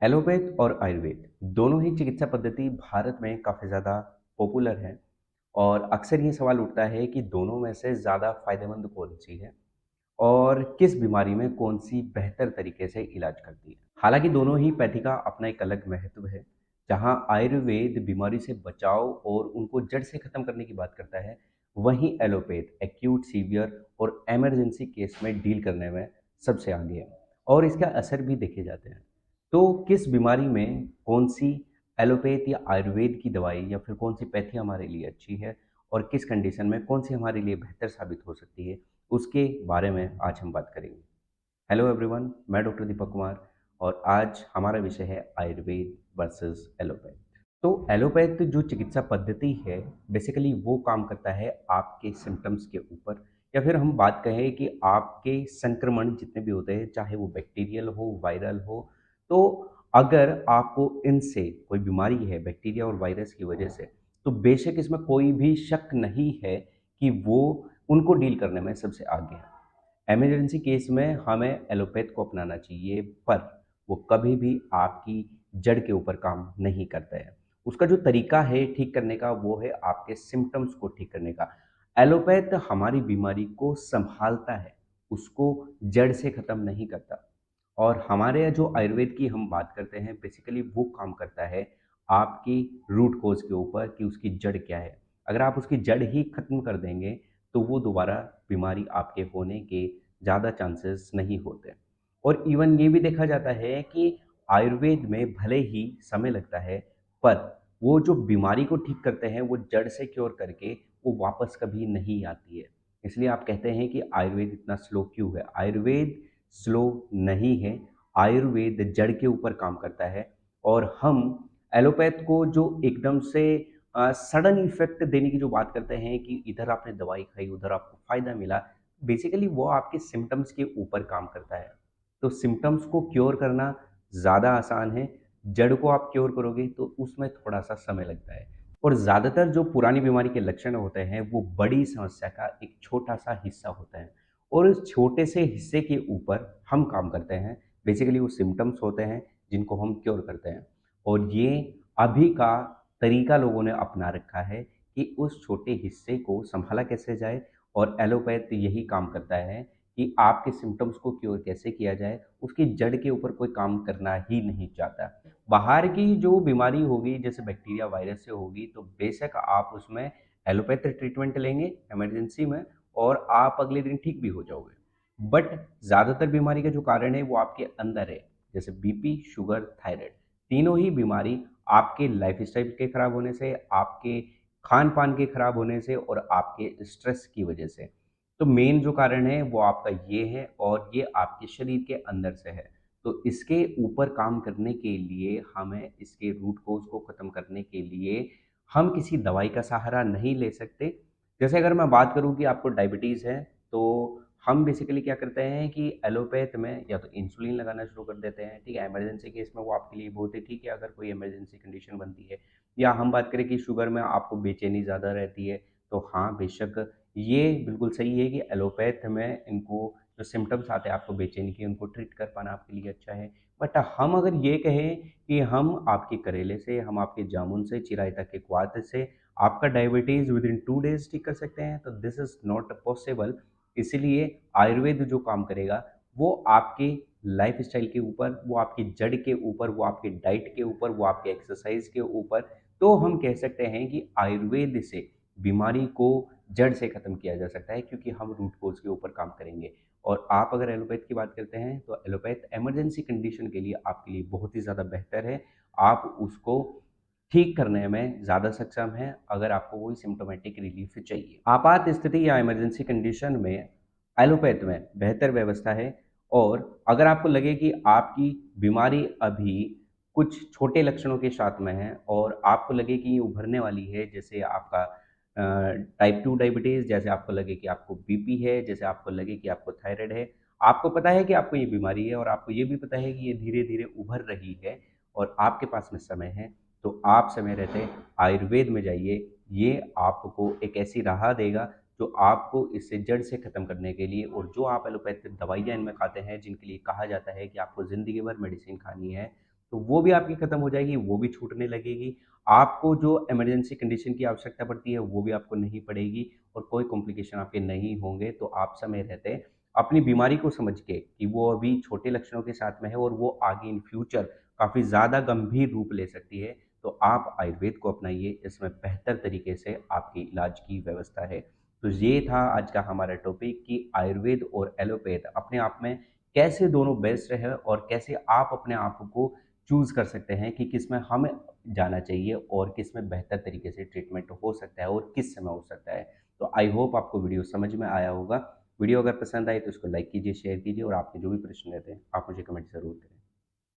Allopath और आयुर्वेद दोनों ही चिकित्सा पद्धति भारत में काफ़ी ज़्यादा पॉपुलर है और अक्सर ये सवाल उठता है कि दोनों में से ज़्यादा फायदेमंद कौन सी है और किस बीमारी में कौन सी बेहतर तरीके से इलाज करती है। हालांकि दोनों ही पैथी का अपना एक अलग महत्व है। जहां आयुर्वेद बीमारी से बचाव और उनको जड़ से खत्म करने की बात करता है, वहीं एलोपैथ एक्यूट, सीवियर और इमरजेंसी केस में डील करने में सबसे आगे है और इसका असर भी देखे जाते हैं। तो किस बीमारी में कौन सी एलोपैथ या आयुर्वेद की दवाई या फिर कौन सी पैथी हमारे लिए अच्छी है और किस कंडीशन में कौन सी हमारे लिए बेहतर साबित हो सकती है, उसके बारे में आज हम बात करेंगे। हेलो एवरीवन, मैं डॉक्टर दीपक कुमार और आज हमारा विषय है आयुर्वेद वर्सेस एलोपैथ। तो एलोपैथ जो चिकित्सा पद्धति है, बेसिकली वो काम करता है आपके सिम्टम्स के ऊपर, या फिर हम बात कहें कि आपके संक्रमण जितने भी होते हैं, चाहे वो बैक्टीरियल हो, वायरल हो। तो अगर आपको इनसे कोई बीमारी है बैक्टीरिया और वायरस की वजह से, तो बेशक इसमें कोई भी शक नहीं है कि वो उनको डील करने में सबसे आगे है। इमरजेंसी केस में हमें एलोपैथ को अपनाना चाहिए, पर वो कभी भी आपकी जड़ के ऊपर काम नहीं करता है। उसका जो तरीका है ठीक करने का, वो है आपके सिम्टम्स को ठीक करने का। एलोपैथ हमारी बीमारी को संभालता है, उसको जड़ से खत्म नहीं करता। और हमारे यहाँ जो आयुर्वेद की हम बात करते हैं, बेसिकली वो काम करता है आपकी रूट कोज के ऊपर कि उसकी जड़ क्या है। अगर आप उसकी जड़ ही खत्म कर देंगे, तो वो दोबारा बीमारी आपके होने के ज़्यादा चांसेस नहीं होते। और इवन ये भी देखा जाता है कि आयुर्वेद में भले ही समय लगता है, पर वो जो बीमारी को ठीक करते हैं, वो जड़ से क्योर करके वो वापस कभी नहीं आती है। इसलिए आप कहते हैं कि आयुर्वेद इतना स्लो क्यों है? आयुर्वेद स्लो नहीं है। आयुर्वेद जड़ के ऊपर काम करता है और हम एलोपैथ को जो एकदम से सडन इफेक्ट देने की जो बात करते हैं कि इधर आपने दवाई खाई, उधर आपको फ़ायदा मिला, बेसिकली वो आपके सिम्पटम्स के ऊपर काम करता है। तो सिम्पटम्स को क्योर करना ज़्यादा आसान है, जड़ को आप क्योर करोगे तो उसमें थोड़ा-सा समय लगता है। और ज़्यादातर जो पुरानी बीमारी के लक्षण होते हैं, वो बड़ी समस्या का एक छोटा-सा हिस्सा होता है और उस छोटे से हिस्से के ऊपर हम काम करते हैं। बेसिकली वो सिम्पटम्स होते हैं जिनको हम क्योर करते हैं और ये अभी का तरीका लोगों ने अपना रखा है कि उस छोटे हिस्से को सँभाला कैसे जाए। और एलोपैथ यही काम करता है कि आपके सिम्पटम्स को क्योर कैसे किया जाए, उसकी जड़ के ऊपर कोई काम करना ही नहीं चाहता। बाहर की जो बीमारी होगी, जैसे बैक्टीरिया वायरस से होगी, तो बेशक आप उसमें एलोपैथी ट्रीटमेंट लेंगे इमरजेंसी में और आप अगले दिन ठीक भी हो जाओगे। बट ज़्यादातर बीमारी का जो कारण है वो आपके अंदर है, जैसे बीपी, शुगर, थायराइड। तीनों ही बीमारी आपके लाइफस्टाइल के खराब होने से, आपके खान-पान के खराब होने से और आपके स्ट्रेस की वजह से। तो मेन जो कारण है वो आपका ये है और ये आपके शरीर के अंदर से है। तो इसके ऊपर काम करने के लिए, हमें इसके रूट कोज़ को ख़त्म करने के लिए हम किसी दवाई का सहारा नहीं ले सकते। जैसे अगर मैं बात करूँ कि आपको डायबिटीज़ है, तो हम बेसिकली क्या करते हैं कि एलोपैथ में या तो इंसुलिन लगाना शुरू कर देते हैं, ठीक है? इमरजेंसी केस में वो आपके लिए बहुत ही ठीक है, अगर कोई इमरजेंसी कंडीशन बनती है। या हम बात करें कि शुगर में आपको बेचैनी ज़्यादा रहती है, तो हाँ, बेशक ये बिल्कुल सही है कि एलोपैथ में इनको जो सिम्पटम्स आते हैं आपको बेचैनी के, उनको ट्रीट कर पाना आपके लिए अच्छा है। बट हम अगर ये कहें कि हम आपके करेले से, हम आपके जामुन से, चिरायता के क्वाथ से आपका डायबिटीज़ विदिन 2 डेज़ ठीक कर सकते हैं, तो दिस इज़ नॉट पॉसिबल। इसीलिए आयुर्वेद जो काम करेगा, वो आपके लाइफ़स्टाइल के ऊपर, वो आपकी जड़ के ऊपर, वो आपकी डाइट के ऊपर, वो आपके एक्सरसाइज़ के ऊपर। तो हम कह सकते हैं कि आयुर्वेद से बीमारी को जड़ से ख़त्म किया जा सकता है, क्योंकि हम रूट कोज़ के ऊपर काम करेंगे। और आप अगर एलोपैथ की बात करते हैं, तो एलोपैथ इमरजेंसी कंडीशन के लिए आपके लिए बहुत ही ज़्यादा बेहतर है। आप उसको ठीक करने में ज़्यादा सक्षम हैं, अगर आपको कोई सिम्प्टोमेटिक रिलीफ़ चाहिए। आपात स्थिति या इमरजेंसी कंडीशन में एलोपैथ में बेहतर व्यवस्था है। और अगर आपको लगे कि आपकी बीमारी अभी कुछ छोटे लक्षणों के साथ में है और आपको लगे कि ये उभरने वाली है, जैसे आपका टाइप 2 डायबिटीज़, जैसे आपको लगे कि आपको बीपी है, जैसे आपको लगे कि आपको थायराइड है, आपको पता है कि आपको ये बीमारी है और आपको ये भी पता है कि ये धीरे-धीरे उभर रही है और आपके पास में समय है, तो आप समय रहते आयुर्वेद में जाइए। ये आपको एक ऐसी राह देगा जो आपको इससे जड़ से ख़त्म करने के लिए, और जो आप एलोपैथिक दवाइयाँ इनमें खाते हैं, जिनके लिए कहा जाता है कि आपको ज़िंदगी भर मेडिसिन खानी है, तो वो भी आपकी ख़त्म हो जाएगी, वो भी छूटने लगेगी। आपको जो इमरजेंसी कंडीशन की आवश्यकता पड़ती है, वो भी आपको नहीं पड़ेगी और कोई कॉम्प्लिकेशन आपके नहीं होंगे। तो आप समय रहते अपनी बीमारी को समझ के कि वो अभी छोटे लक्षणों के साथ में है और वो आगे इन फ्यूचर काफ़ी ज़्यादा गंभीर रूप ले सकती है, तो आप आयुर्वेद को अपनाइए, इसमें बेहतर तरीके से आपकी इलाज की व्यवस्था है। तो ये था आज का हमारा टॉपिक कि आयुर्वेद और एलोपैथ अपने आप में कैसे दोनों बेस्ट है और कैसे आप अपने आप को चूज़ कर सकते हैं कि किस में हमें जाना चाहिए और किस में बेहतर तरीके से ट्रीटमेंट हो सकता है और किस समय हो सकता है। तो आई होप आपको वीडियो समझ में आया होगा। वीडियो अगर पसंद आए तो इसको लाइक कीजिए, शेयर कीजिए और आपके जो भी प्रश्न रहते हैं, आप मुझे कमेंट ज़रूर करें।